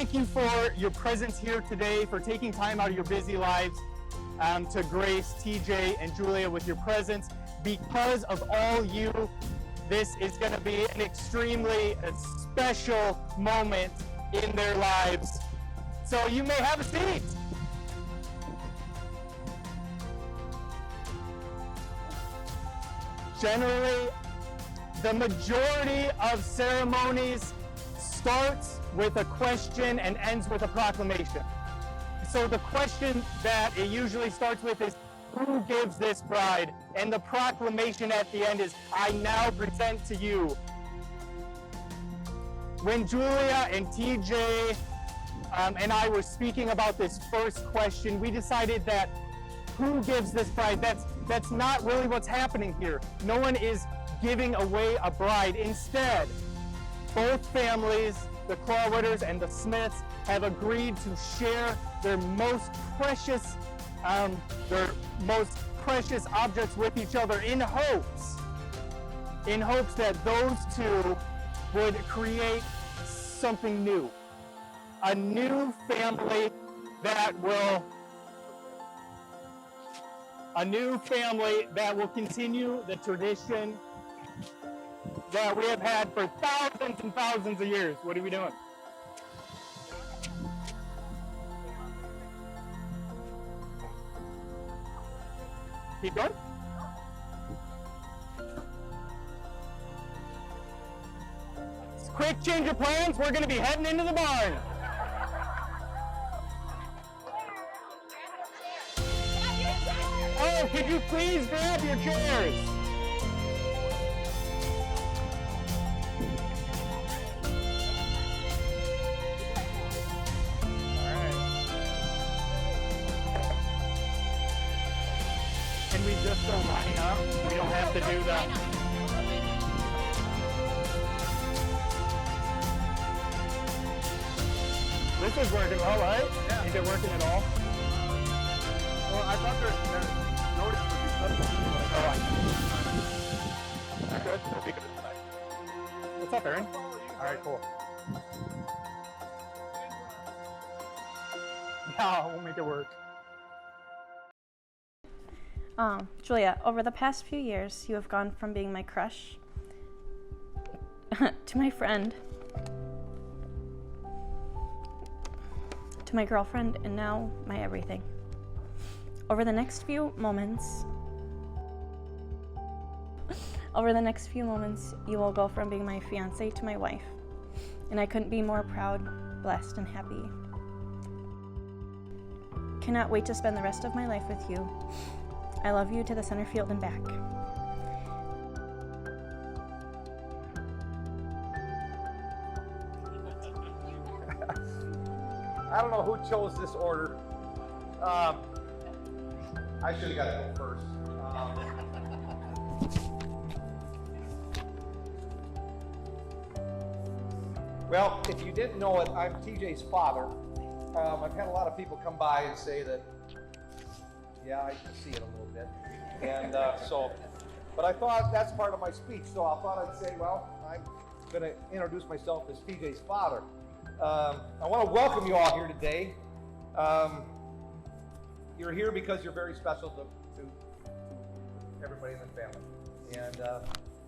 thank you for your presence here today, for taking time out of your busy lives to grace TJ and Julia with your presence. Because of all you, this is going to be an extremely special moment in their lives. So you may have a seat. Generally, the majority of ceremonies starts with a question and ends with a proclamation. So the question that it usually starts with is, who gives this bride? And the proclamation at the end is, I now present to you. When Julia and TJ and I were speaking about this first question, we decided that who gives this bride? That's not really what's happening here. No one is giving away a bride. Instead, both families, the Clawwooders and the Smiths, have agreed to share their most precious objects with each other in hopes that those two would create something new. A new family that will continue the tradition that we have had for thousands and thousands of years. What are we doing? Keep going. Quick change of plans. We're going to be heading into the barn. Oh, could you please grab your chairs? Can we just go line up? We don't have to do that. This is working all right. Yeah. Is it working at all? Well, I thought there's notice would be substituted. All right. Good. We'll be good tonight. What's up, Aaron? All right, cool. Yeah, we'll make it work. Julia, over the past few years, you have gone from being my crush to my friend to my girlfriend and now my everything. Over the next few moments, you will go from being my fiance to my wife, and I couldn't be more proud, blessed, and happy. Cannot wait to spend the rest of my life with you. I love you to the center field and back. I don't know who chose this order. I should have got to go first. Well, if you didn't know it, I'm TJ's father. I've had a lot of people come by and say that, yeah, I can see it a little bit. And but I thought that's part of my speech, so I thought I'd say, well, I'm going to introduce myself as TJ's father. I want to welcome you all here today. You're here because you're very special to everybody in the family. And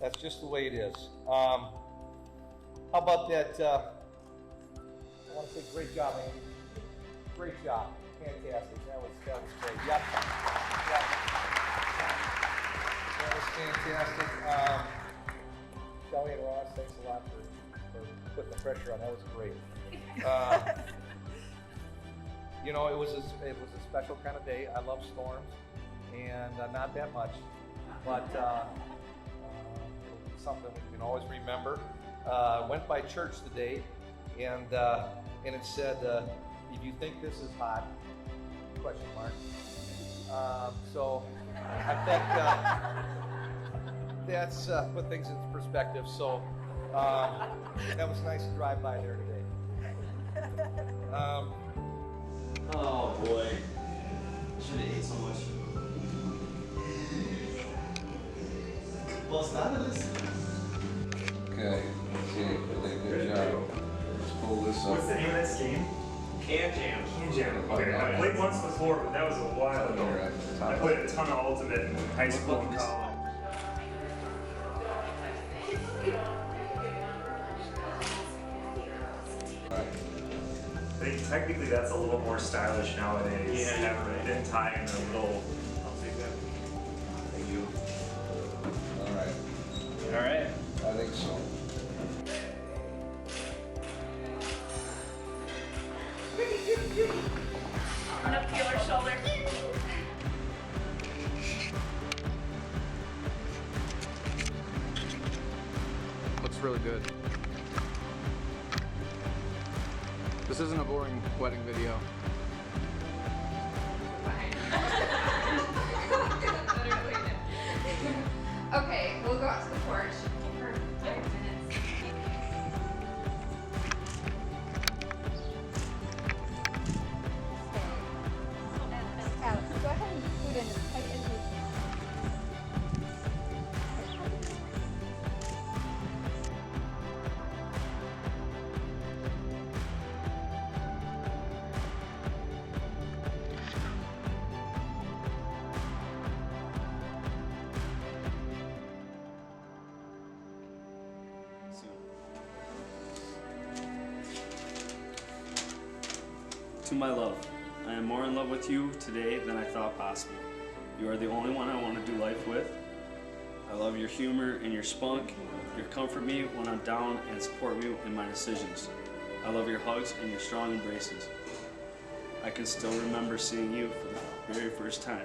that's just the way it is. How about that? I want to say great job, Andy. Great job. Fantastic. That was great. Yep. That was fantastic. Shelly and Ross, thanks a lot for putting the pressure on. That was great. You know, it was a special kind of day. I love storms, and not that much, but something we can always remember. Went by church today, and it said, "If you think this is hot?" ? So I think that's put things into perspective. So that was nice to drive by there today. Oh boy, I should have ate so much. Okay, let's see, good job. Let's pull this What's the name of this game? Can Jam. Can Jam. Okay, I played once before, but that was a while ago. I played a ton of Ultimate in high school and college. I think technically that's a little more stylish nowadays. Yeah, Having a thin tie and a little. I'll take that. Thank you. All right. All right. I think so. On up Taylor's shoulder. Looks really good. This isn't a boring wedding video. Okay, we'll go out to the porch for 5 minutes. Alex, go ahead and put in type in the To my love, I am more in love with you today than I thought possible. You are the only one I want to do life with. I love your humor and your spunk. You comfort me when I'm down and support me in my decisions. I love your hugs and your strong embraces. I can still remember seeing you for the very first time.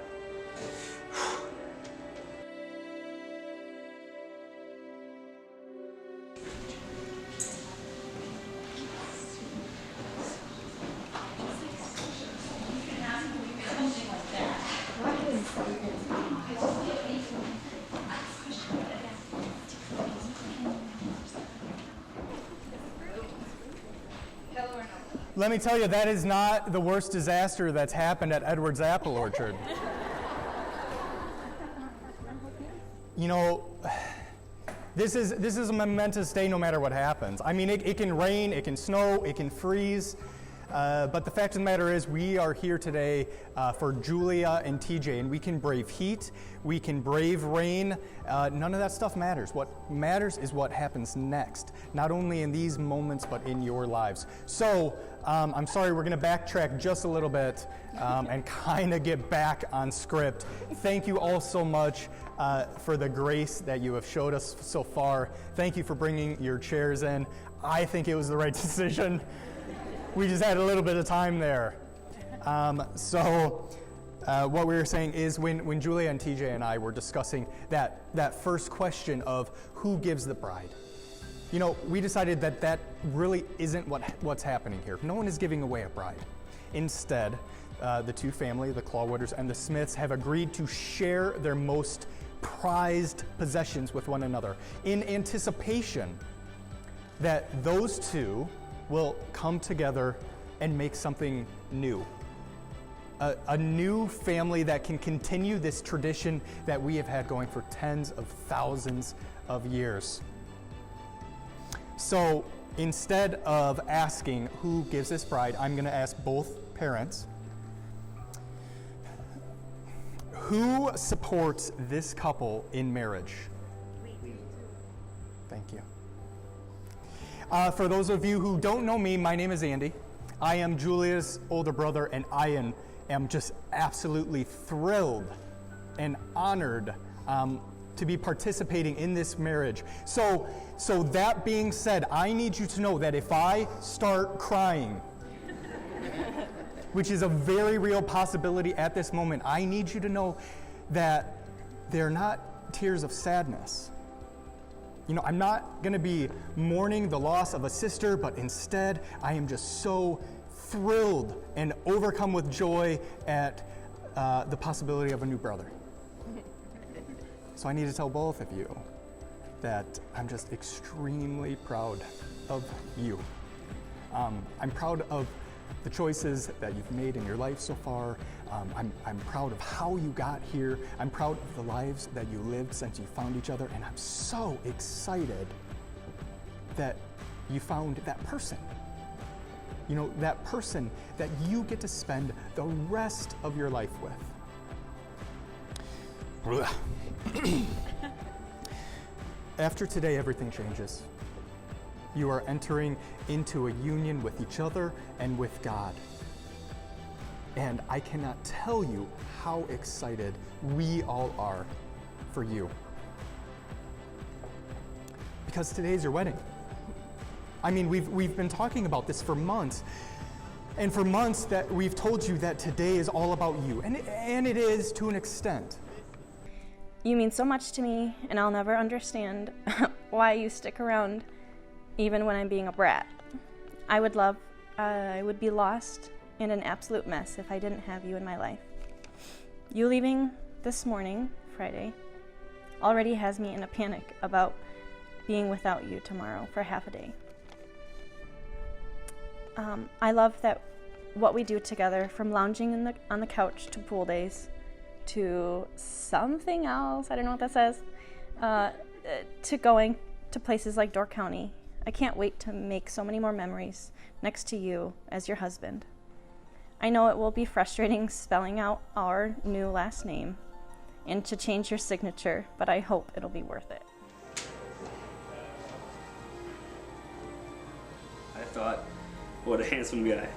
Let me tell you, that is not the worst disaster that's happened at Edward's Apple Orchard. You know, this is a momentous day no matter what happens. I mean, it can rain, it can snow, it can freeze, but the fact of the matter is we are here today for Julia and TJ, and we can brave heat, we can brave rain. None of that stuff matters. What matters is what happens next, not only in these moments, but in your lives. So, I'm sorry, we're going to backtrack just a little bit and kind of get back on script. Thank you all so much for the grace that you have showed us so far. Thank you for bringing your chairs in. I think it was the right decision. We just had a little bit of time there. What we were saying is when Julia and TJ and I were discussing that first question of who gives the bride, you know, we decided that really isn't what's happening here. No one is giving away a bride. Instead, the two family, the Clawwooders and the Smiths, have agreed to share their most prized possessions with one another in anticipation that those two will come together and make something new. A new family that can continue this tradition that we have had going for tens of thousands of years. So instead of asking who gives this bride, I'm going to ask both parents. Who supports this couple in marriage? We do. Thank you. For those of you who don't know me, my name is Andy. I am Julia's older brother, and I am just absolutely thrilled and honored to be participating in this marriage. So that being said, I need you to know that if I start crying, which is a very real possibility at this moment, I need you to know that they're not tears of sadness. You know, I'm not going to be mourning the loss of a sister, but instead, I am just so thrilled and overcome with joy at the possibility of a new brother. So I need to tell both of you that I'm just extremely proud of you. I'm proud of the choices that you've made in your life so far. I'm proud of how you got here. I'm proud of the lives that you lived since you found each other, and I'm so excited that you found that person You know, that person that you get to spend the rest of your life with. After today, everything changes. You are entering into a union with each other and with God. And I cannot tell you how excited we all are for you. Because today's your wedding. I mean, we've been talking about this for months. And for months that we've told you that today is all about you. And it is to an extent. You mean so much to me, and I'll never understand why you stick around even when I'm being a brat. I would be lost in an absolute mess if I didn't have you in my life. You leaving this morning, Friday, already has me in a panic about being without you tomorrow for half a day. I love that what we do together, from lounging on the couch to pool days, to something else, I don't know what that says, to going to places like Door County. I can't wait to make so many more memories next to you as your husband. I know it will be frustrating spelling out our new last name and to change your signature, but I hope it'll be worth it. I thought, what a handsome guy.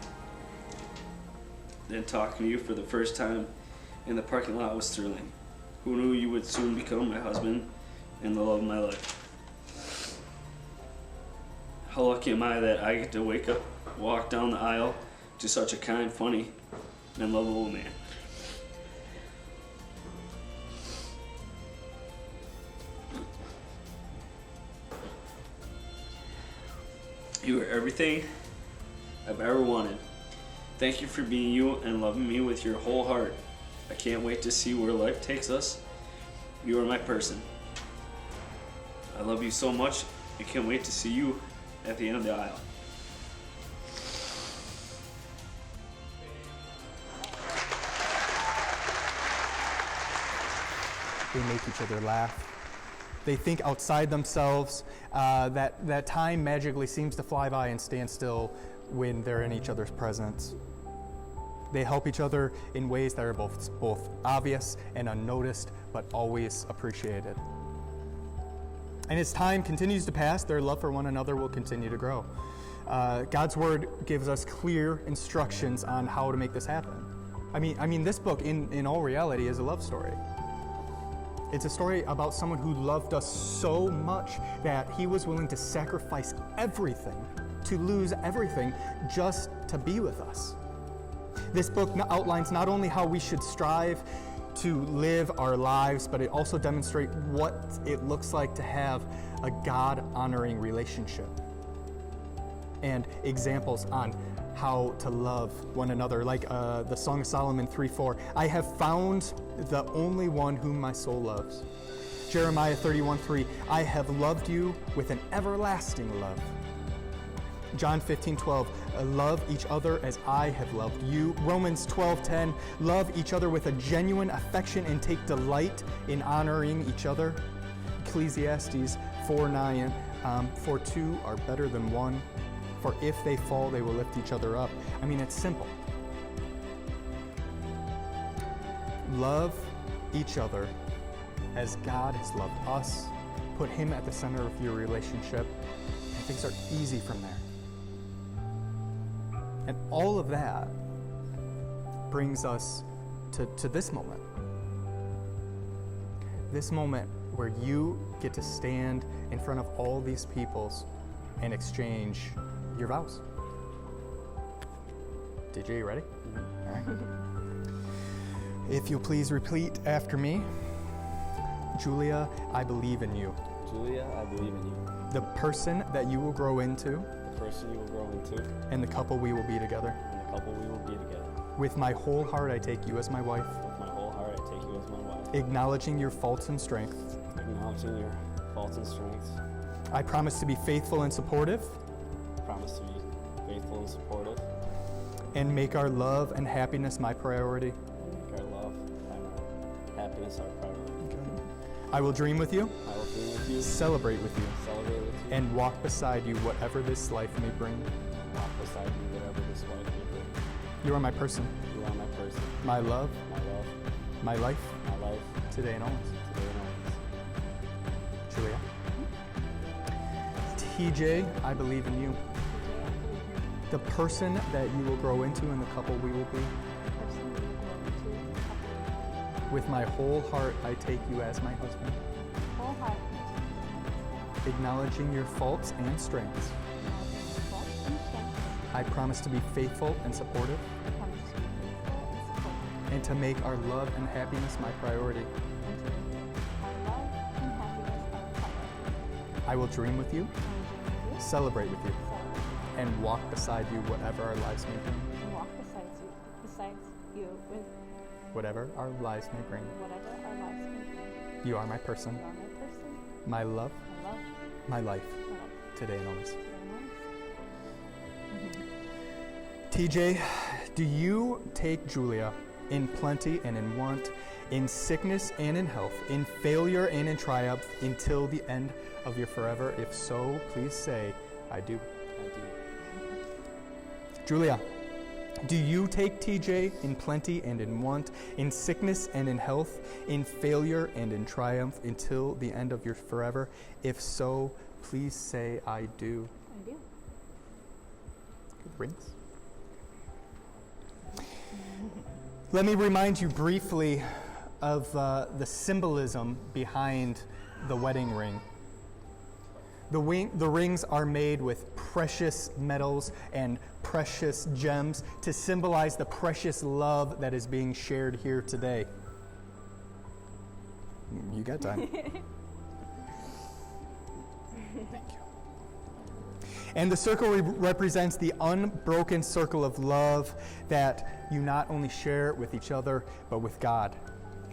Then talking to you for the first time in the parking lot was thrilling. Who knew you would soon become my husband and the love of my life? How lucky am I that I get to wake up, walk down the aisle to such a kind, funny, and lovable man. You are everything I've ever wanted. Thank you for being you and loving me with your whole heart. I can't wait to see where life takes us. You are my person. I love you so much. I can't wait to see you at the end of the aisle. They make each other laugh. They think outside themselves. That time magically seems to fly by and stand still when they're in each other's presence. They help each other in ways that are both obvious and unnoticed, but always appreciated. And as time continues to pass, their love for one another will continue to grow. God's Word gives us clear instructions on how to make this happen. I mean, this book, in all reality, is a love story. It's a story about someone who loved us so much that he was willing to sacrifice everything, to lose everything, just to be with us. This book outlines not only how we should strive to live our lives, but it also demonstrates what it looks like to have a God-honoring relationship and examples on how to love one another, like the Song of Solomon 3:4. I have found the only one whom my soul loves. Jeremiah 31:3. I have loved you with an everlasting love. John 15:12. Love each other as I have loved you. Romans 12:10. Love each other with a genuine affection and take delight in honoring each other. Ecclesiastes 4:9. For two are better than one. For if they fall, they will lift each other up. I mean, it's simple. Love each other as God has loved us. Put Him at the center of your relationship, and things are easy from there. And all of that brings us to this moment. This moment where you get to stand in front of all these peoples and exchange your vows. DJ, you ready? All right. If you'll please repeat after me. Julia, I believe in you. Julia, I believe in you. The person that you will grow into. The person you will grow into. And the couple we will be together. And the couple we will be together. With my whole heart, I take you as my wife. With my whole heart, I take you as my wife. Acknowledging your faults and strengths. Acknowledging your faults and strengths. I promise to be faithful and supportive. Promise to be faithful and supportive. And make our love and happiness my priority. And make our love and happiness our priority. Okay. I will dream with you. I will dream with you. Celebrate with you. Celebrate with you. And walk beside you whatever this life may bring. Walk beside beside you, whatever this life may bring. You are my person, You are my person, my love, my love, my life, my life, today and always. today and always. Julia. TJ, I believe in you. The person that you will grow into and the couple we will be. With my whole heart, I take you as my husband. Acknowledging your faults and strengths. I promise to be faithful and supportive. And to make our love and happiness my priority. I will dream with you, celebrate with you, and walk beside you whatever our lives may bring. And walk besides you with Whatever our lives may bring. whatever our lives may bring. You are my person, You are my person, my love, my love, my life, my life, today and always. today and always. TJ, do you take Julia in plenty and in want, in sickness and in health, in failure and in triumph, until the end of your forever? If so, please say, I do. I do. Julia, do you take TJ in plenty and in want, in sickness and in health, in failure and in triumph, until the end of your forever? If so, please say, I do. I do. Good rings. Let me remind you briefly of the symbolism behind the wedding ring. The rings are made with precious metals and precious gems to symbolize the precious love that is being shared here today. You got time. Thank you. And the circle represents the unbroken circle of love that you not only share with each other, but with God.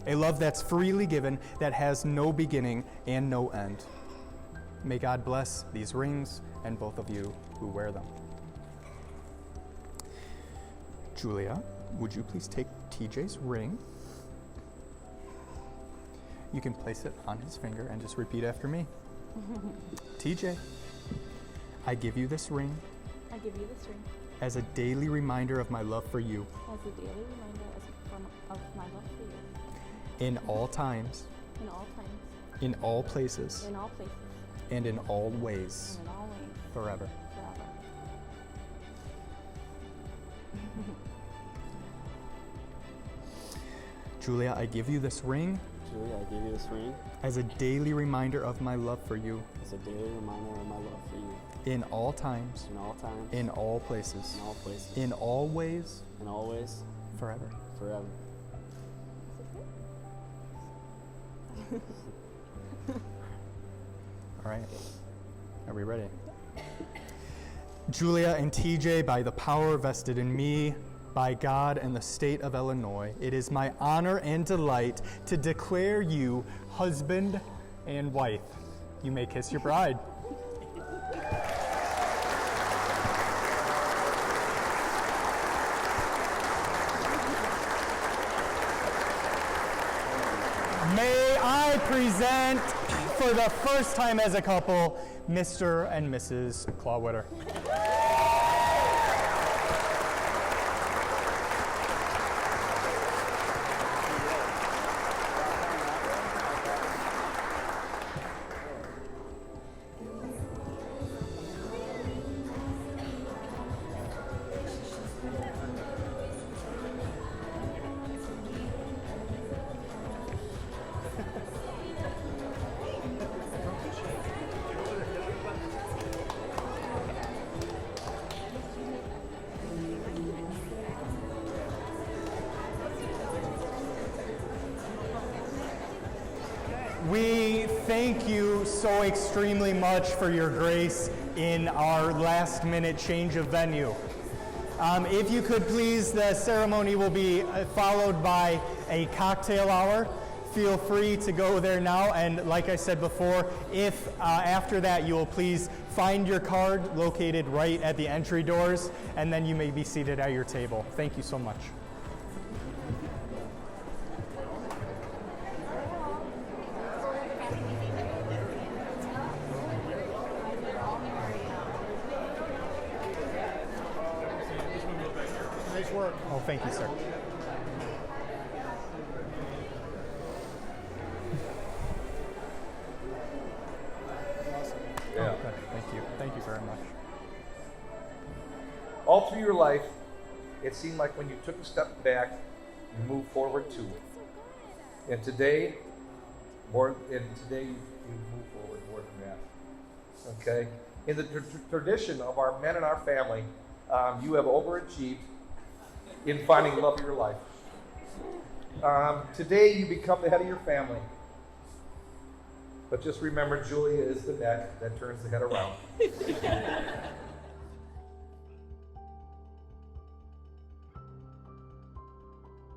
A love that's freely given, that has no beginning and no end. May God bless these rings and both of you who wear them. Julia, would you please take TJ's ring? You can place it on his finger and just repeat after me. TJ, I give you this ring I give you this ring as a daily reminder of my love for you as a daily reminder of my love for you. in all times, In all times, in all places, in all places, and in all ways, and in all ways, forever. forever. Julia, I give you this ring Julia, I give you this ring as a daily reminder of my love for you as a daily reminder of my love for you in all times, in all times, in all places, in all places, in all ways, and always, forever. forever. All right. Are we ready? Julia and TJ, by the power vested in me by God and the state of Illinois, it is my honor and delight to declare you husband and wife. You may kiss your bride. May I present, for the first time as a couple, Mr. and Mrs. Clawwitter. We thank you so extremely much for your grace in our last minute change of venue. If you could please, the ceremony will be followed by a cocktail hour. Feel free to go there now, and like I said before, if after that you will please find your card located right at the entry doors, and then you may be seated at your table. Thank you so much. Nice work. Oh, thank you, sir. Yeah. Oh, good. Thank you. Thank you very much. All through your life, it seemed like when you took a step back, you moved forward too. And today, you move forward more than that. Okay? In the tradition of our men in our family, you have overachieved in finding the love of your life. Today, you become the head of your family. But just remember, Julia is the neck that turns the head around.